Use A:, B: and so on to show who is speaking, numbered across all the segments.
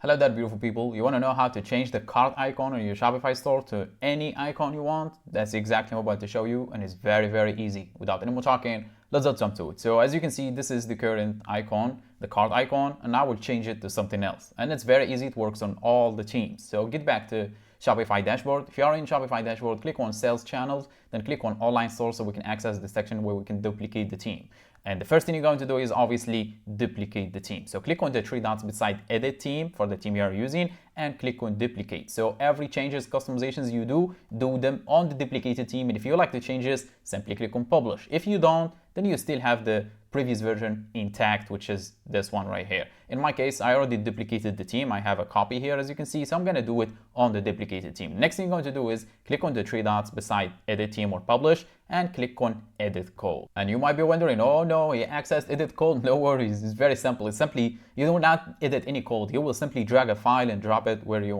A: Hello there, beautiful people. You want to know how to change the cart icon on your Shopify store to any icon you want? That's exactly what I'm about to show you, and it's very easy. Without any more talking, let's jump to it. So as you can see, this is the current icon, the cart icon, and now we'll change it to something else. And it's very easy. It works on all the teams. So get back to Shopify dashboard. If you are in Shopify dashboard, click on sales channels, then click on online store so we can access the section where we can duplicate the team. And the first thing you're going to do is obviously duplicate the team. So click on the three dots beside edit team for the team you are using and click on duplicate. So every changes, customizations you do them on the duplicated team. And if you like the changes, simply click on publish. If you don't, then you still have the previous version intact, which is this one right here. In my case, I already duplicated the team. I have a copy here, as you can see, so I'm going to do it on the duplicated team. Next thing you're going to do is click on the three dots beside edit team or publish and click on edit code. And you might be wondering, oh no, he accessed edit code. No worries, it's very simple. It's simply, you do not edit any code. You will simply drag a file and drop it where you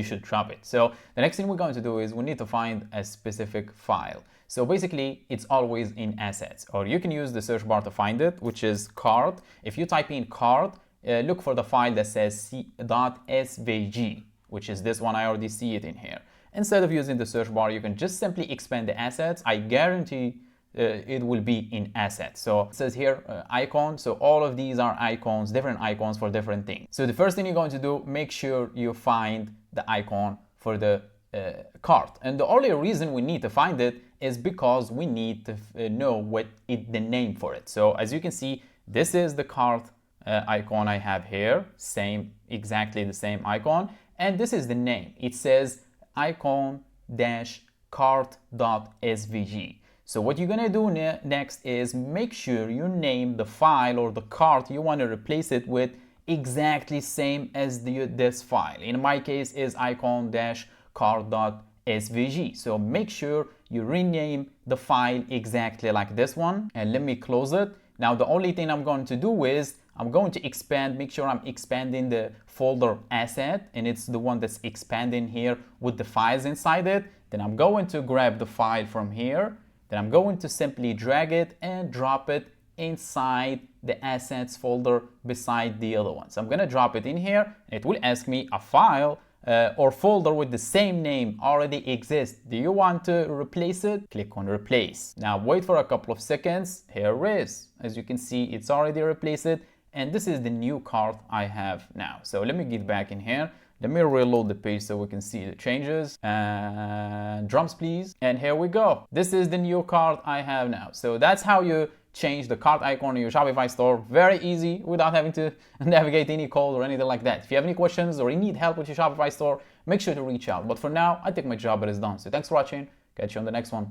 A: should drop it. So the next thing we're going to do is we need to find a specific file. So basically, it's always in assets, or you can use the search bar to find it, which is cart. If you type in cart, look for the file that says c.svg, which is this one. I already see it in here. Instead of using the search bar, you can just simply expand the assets. I guarantee it will be in assets. So it says here icon. So all of these are icons, different icons for different things. So the first thing you're going to do, make sure you find the icon for the cart. And the only reason we need to find it is because we need to know what is the name for it. So as you can see, this is the cart icon I have here, exactly the same icon, and this is the name. It says icon-cart.svg. So what you're gonna do next is make sure you name the file or the cart you want to replace it with exactly same as this file. In my case is icon-cart.svg. So make sure you rename the file exactly like this one, and let me close it. Now the only thing I'm going to do is I'm going to expand, make sure I'm expanding the folder asset, and it's the one that's expanding here with the files inside it. Then I'm going to grab the file from here. Then I'm going to simply drag it and drop it inside the assets folder beside the other one. So I'm going to drop it in here, and it will ask me a file or folder with the same name already exists. Do you want to replace it? Click on replace. Now wait for a couple of seconds. Here it is. As you can see, it's already replaced it, and this is the new cart I have now. So let me get back in here. Let me reload the page so we can see the changes. And drums please. And here we go. This is the new cart I have now. So that's how you change the cart icon in your Shopify store. Very easy, without having to navigate any code or anything like that. If you have any questions or you need help with your Shopify store, make sure to reach out. But for now, I think my job is done. So thanks for watching. Catch you on the next one.